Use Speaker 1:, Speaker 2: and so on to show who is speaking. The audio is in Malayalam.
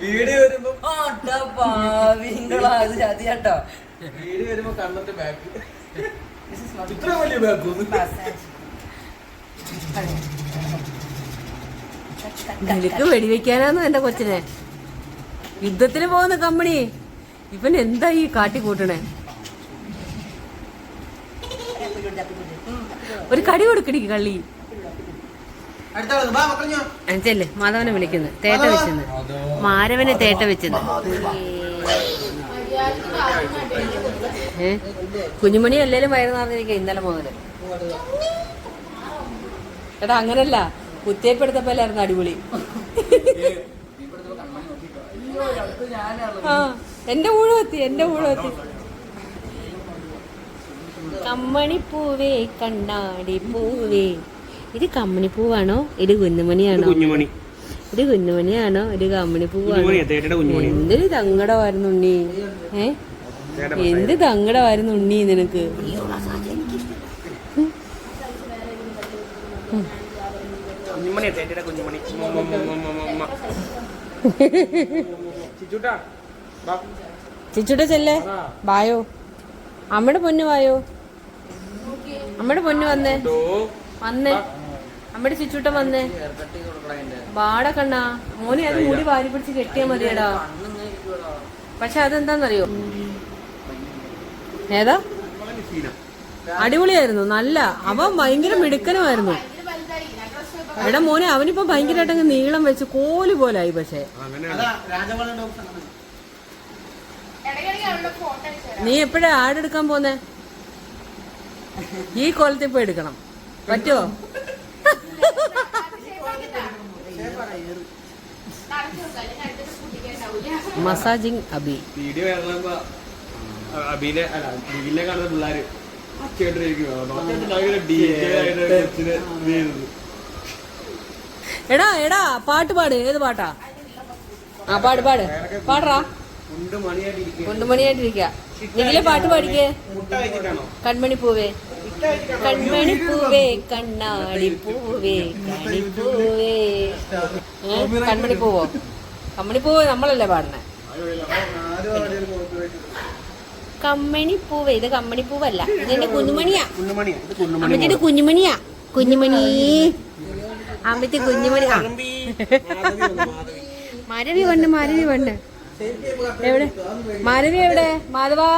Speaker 1: വീഡിയോ വരുമ്പോ
Speaker 2: ചതിയാട്ടോ.
Speaker 1: വീഡിയോ വരുമ്പോ കണ്ണിന്റെ ബാക്ക് ഇത്ര വലിയ ബാക്ക്
Speaker 2: നിനക്ക് വെടിവെക്കാനാന്ന് എന്റെ കൊച്ചിനെ. യുദ്ധത്തിന് പോകുന്ന കമ്പനി ഇവൻ എന്താ ഈ കാട്ടിക്കൂട്ടണേ? ഒരു കടി കൊടുക്കടി കള്ളി. ചെല്ലേ മാധവനെ വിളിക്കുന്നു. തേട്ട വെച്ചെന്ന് മാരവനെ തേട്ട വെച്ചത്. കുഞ്ഞുമണി എല്ലാരും വയറ് നിറഞ്ഞിരിക്കുക ഇന്നലെ മുതല്. എടാ അങ്ങനല്ല, കുത്തിയപ്പെടുത്തപ്പോലായിരുന്നു അടിപൊളി. ആ എന്റെ ഊഴമെത്തി. കമ്മണിപ്പൂവേ കണ്ണാടി പൂവേ. ഇത് കമ്മണിപ്പൂവാണോ ഇത് കുഞ്ഞുമണിയാണോ? ഇത് കുഞ്ഞുമണിയാണോ ഇത് കമ്മണിപ്പൂവാണോ? എന്തൊരു തങ്കടമായിരുന്നു ഉണ്ണി. എന്ത് തങ്കടമായിരുന്നു ഉണ്ണി നിനക്ക്. ചിച്ചുട്ട ചെല്ലേ വായോ. അമ്മയുടെ പൊന്നു വായോ. അമ്മയുടെ പൊന്നു വന്നേ. അമ്മയുടെ ചിച്ചുട്ടൻ വന്നേ. വാടാ കണ്ണാ മോനെ. അത് മുടി വാരി പിടിച്ച് കെട്ടിയാ മതിയടാ. പക്ഷെ അതെന്താന്നറിയോ, ഏതാ അടിപൊളിയായിരുന്നു. നല്ല അവൻ ഭയങ്കര മിടുക്കനുമായിരുന്നു. എടാ മോനെ അവനിപ്പോ ഭയങ്കരമായിട്ട് നീളം വെച്ച് കോല് പോലായി. പക്ഷെ നീ എപ്പോഴാ ആടെടുക്കാൻ പോന്നെ? ഈ കോലത്തിൽ പോയി എടുക്കണം. പറ്റുമോ? മസാജിങ് അബി.
Speaker 1: വീഡിയോ അബിനെ കാണുന്ന പിള്ളേര്
Speaker 2: എടാ എടാ പാട്ട് പാട്. ഏത് പാട്ടാ? ആ പാട് പാടറാ. കുണ്ടുമണിയായിട്ടിരിക്ക. നിങ്ങളെ പാട്ട് പാടിക്കേ. കൺമണിപ്പൂവേ കൺമണിപ്പൂവേ കണ്ണാടിപ്പൂവേ കണിപ്പൂവേ. കൺമണിപ്പൂവോ? കമ്മണിപ്പൂവ് നമ്മളല്ലേ പാടണേ. കമ്മണിപ്പൂവേ. ഇത് കമ്മണിപ്പൂവല്ല, ഇതെന്റെ കുഞ്ഞുമണിയാ. അമ്മച്ചിന്റെ കുഞ്ഞുമണിയാ. കുഞ്ഞുമണി അമ്മച്ചി കുഞ്ഞുമണി. മാരവി കൊണ്ട് എവിടെ? മാരവി എവിടെ? മാധവാ